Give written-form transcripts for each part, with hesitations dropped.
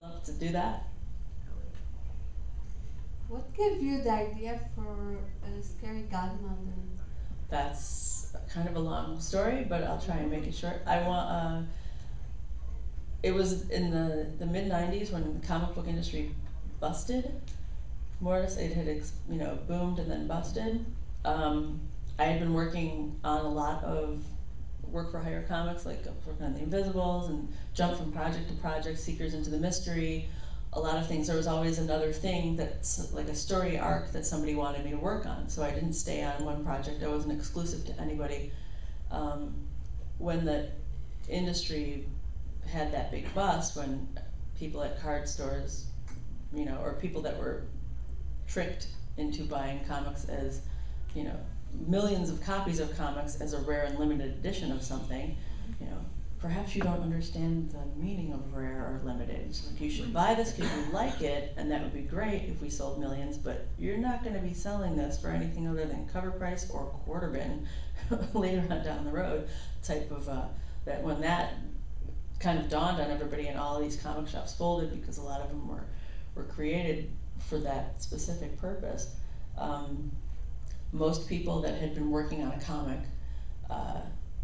Love to do that. What gave you the idea for a scary godmother? That's kind of a long story, but I'll try and make it short. I want. It was in the mid '90s when the comic book industry busted. More or less, it had boomed and then busted. I had been working on a lot of work for hire comics, like I was working on The Invisibles and jumped from project to project, Seekers into the Mystery, a lot of things. There was always another thing that's like a story arc that somebody wanted me to work on, so I didn't stay on one project. I wasn't exclusive to anybody. When the industry had that big bust, when people at card stores, or people that were tricked into buying comics as, millions of copies of comics as a rare and limited edition of something, perhaps you don't understand the meaning of rare or limited. So you should buy this because you like it, and that would be great if we sold millions, but you're not going to be selling this for anything other than cover price or quarter bin later on down the road type of, that when that kind of dawned on everybody and all of these comic shops folded because a lot of them were created for that specific purpose. Most people that had been working on a comic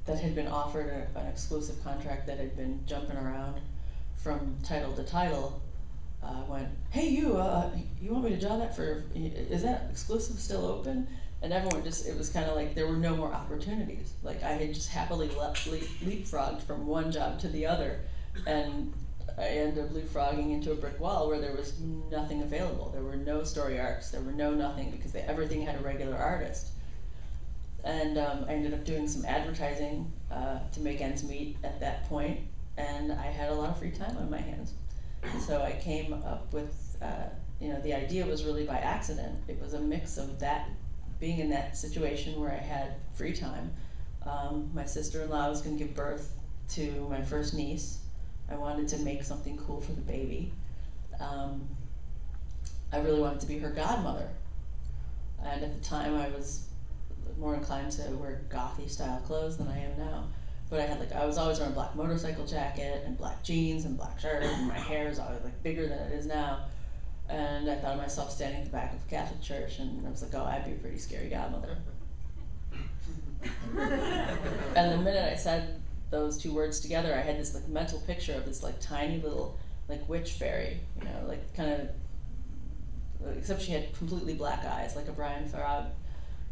that had been offered an exclusive contract that had been jumping around from title to title went, hey, you want me to draw that for, is that exclusive still open? And everyone it was kind of like there were no more opportunities. Like I had just happily leapfrogged from one job to the other, and I ended up leapfrogging into a brick wall where there was nothing available. There were no story arcs, there were no nothing, because everything had a regular artist. And I ended up doing some advertising to make ends meet at that point, and I had a lot of free time on my hands. So I came up with, the idea was really by accident. It was a mix of that, being in that situation where I had free time. My sister-in-law was going to give birth to my first niece. I wanted to make something cool for the baby. I really wanted to be her godmother. And at the time I was more inclined to wear gothy style clothes than I am now. But I was always wearing a black motorcycle jacket and black jeans and black shirt, and my hair is always bigger than it is now. And I thought of myself standing at the back of a Catholic church, and I was like, oh, I'd be a pretty scary godmother. And the minute I said those two words together, I had this mental picture of this tiny little witch fairy, kind of, except she had completely black eyes, like a Brian Farag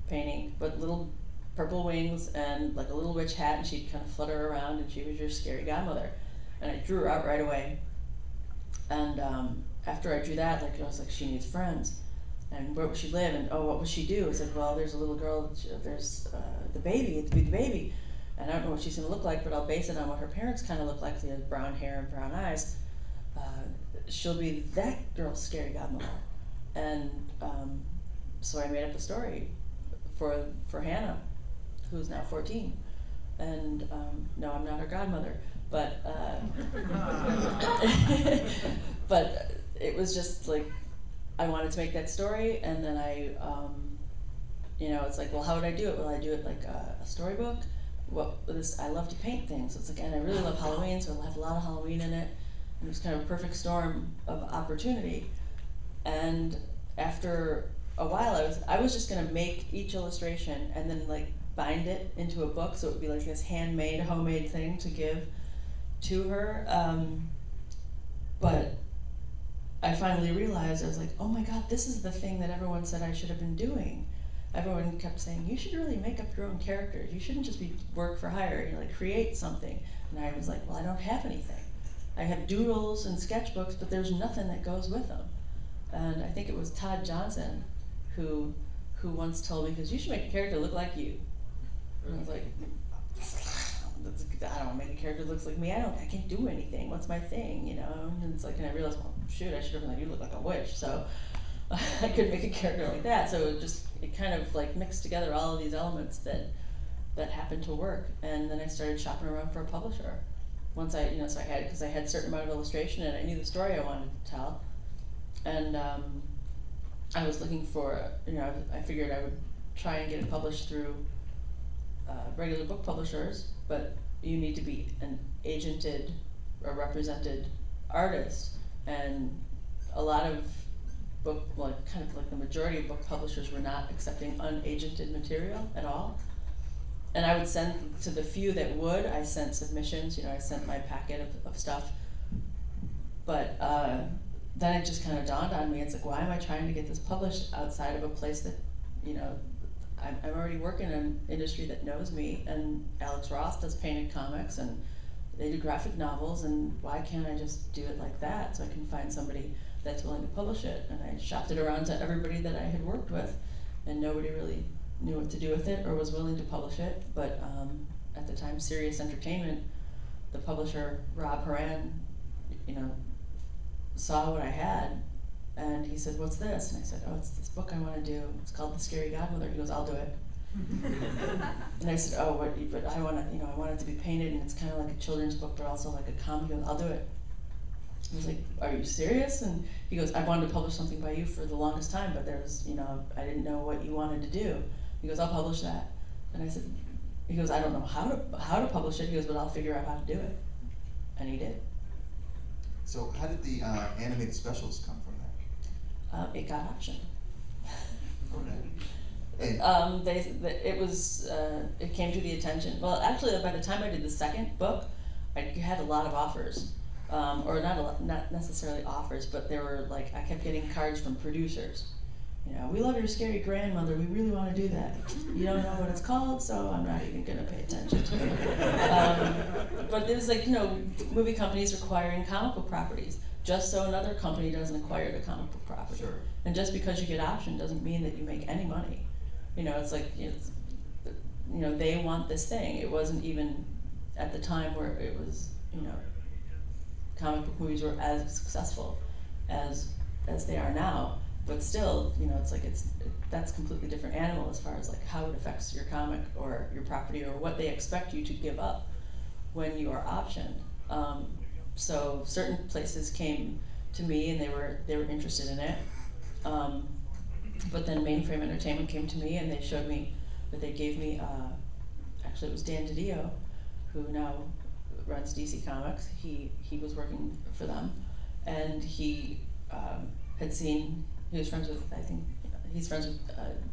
painting, but little purple wings and a little witch hat, and she'd kind of flutter around, and she was your scary godmother. And I drew her out right away. And after I drew that, I was like, she needs friends. And where would she live? And oh, what would she do? I said, well, there's a little girl, there's the baby, it's the baby. And I don't know what she's going to look like, but I'll base it on what her parents kind of look like. She has brown hair and brown eyes. She'll be that girl's scary godmother. And so I made up a story for Hannah, who's now 14. And no, I'm not her godmother, but but it was just I wanted to make that story, and then it's like, well, how would I do it? Will I do it like a storybook? I love to paint things. So it's and I really love Halloween, so it'll have a lot of Halloween in it. And it was kind of a perfect storm of opportunity. And after a while, I was just gonna make each illustration and then bind it into a book, so it would be this handmade, homemade thing to give to her. But I finally realized, I was like, oh my God, this is the thing that everyone said I should have been doing. Everyone kept saying, you should really make up your own characters. You shouldn't just be work for hire, create something. And I was like, well, I don't have anything. I have doodles and sketchbooks, but there's nothing that goes with them. And I think it was Todd Johnson who once told me, because you should make a character look like you. And I was like, I don't want to make a character that looks like me. I can't do anything. What's my thing, And it's and I realized, well, shoot, I should have been like, you look like a witch. So I couldn't make a character like that. So it kind of mixed together all of these elements that happened to work. And then I started shopping around for a publisher. Once I had a certain amount of illustration and I knew the story I wanted to tell. And I was looking for, I figured I would try and get it published through regular book publishers, but you need to be an agented or represented artist and a lot of kind of like the majority of book publishers were not accepting unagented material at all. And I would send, to the few that would, I sent submissions, I sent my packet of stuff. But then it just kind of dawned on me, it's like, why am I trying to get this published outside of a place that, I'm already working in an industry that knows me, and Alex Ross does painted comics, and they do graphic novels, and why can't I just do it like that so I can find somebody that's willing to publish it? And I shopped it around to everybody that I had worked with, and nobody really knew what to do with it or was willing to publish it. But at the time, Sirius Entertainment, the publisher, Rob Horan, saw what I had, and he said, "What's this?" And I said, "Oh, it's this book I want to do. It's called The Scary Godmother." He goes, "I'll do it." And I said, "Oh, but I want to, I want it to be painted, and it's kind of like a children's book, but also like a comic." He goes, "I'll do it." I was like, "Are you serious?" And he goes, "I wanted to publish something by you for the longest time, but there was, I didn't know what you wanted to do." He goes, "I'll publish that." And I said, he goes, "I don't know how to publish it." He goes, "But I'll figure out how to do it." And he did. So how did the animated specials come from that? It got optioned. Okay. It came to the attention. Well, actually, by the time I did the second book, I had a lot of offers, or not necessarily offers, but there were like, I kept getting cards from producers. "We love your scary grandmother. We really want to do that. You don't know what it's called, so I'm not even going to pay attention to it." But there's like, movie companies acquiring comic book properties, just so another company doesn't acquire the comic book property. Sure. And just because you get optioned doesn't mean that you make any money. It's like, they want this thing. It wasn't even at the time where it was, comic book movies were as successful as they are now. But still, it's like that's a completely different animal as far as like how it affects your comic or your property or what they expect you to give up when you are optioned. So certain places came to me and they were interested in it. But then Mainframe Entertainment came to me and they showed me that they gave me, actually it was Dan DiDio, who now runs DC Comics. He was working for them, and he had seen. He was friends with, I think, he's friends with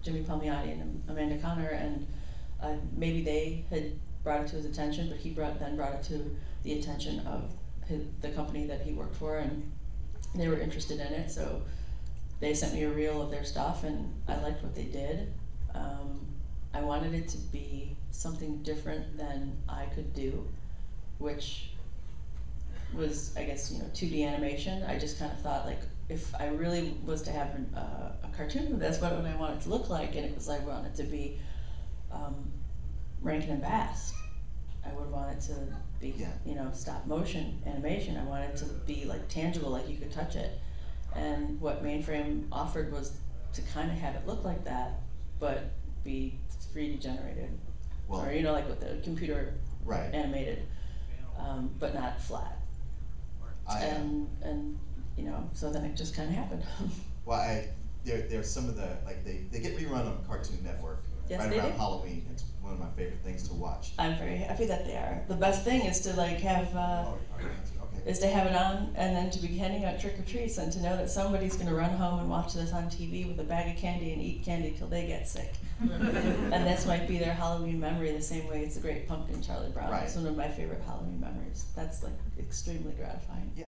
Jimmy Palmiotti and Amanda Connor, and maybe they had brought it to his attention, but he then brought it to the attention of the company that he worked for, and they were interested in it, so they sent me a reel of their stuff, and I liked what they did. I wanted it to be something different than I could do, which was, I guess, 2D animation. I just kind of thought, like, if I really was to have a cartoon of this, what would I want it to look like? And it was, I want it to be Rankin and Bass. I would want it to be, stop motion animation. I want it to be like tangible, like you could touch it. And what Mainframe offered was to kind of have it look like that, but be 3D generated, or like with the computer animated, but not flat. And so then it just kind of happened. Well, there's some of the, like, they get rerun on Cartoon Network yes, right around Halloween. It's one of my favorite things to watch. I'm very happy that they are. The best thing is to like have is to have it on and then to be handing out trick or treats and to know that somebody's going to run home and watch this on TV with a bag of candy and eat candy till they get sick. And this might be their Halloween memory the same way it's the Great Pumpkin, Charlie Brown. Right. It's one of my favorite Halloween memories. That's like extremely gratifying. Yeah.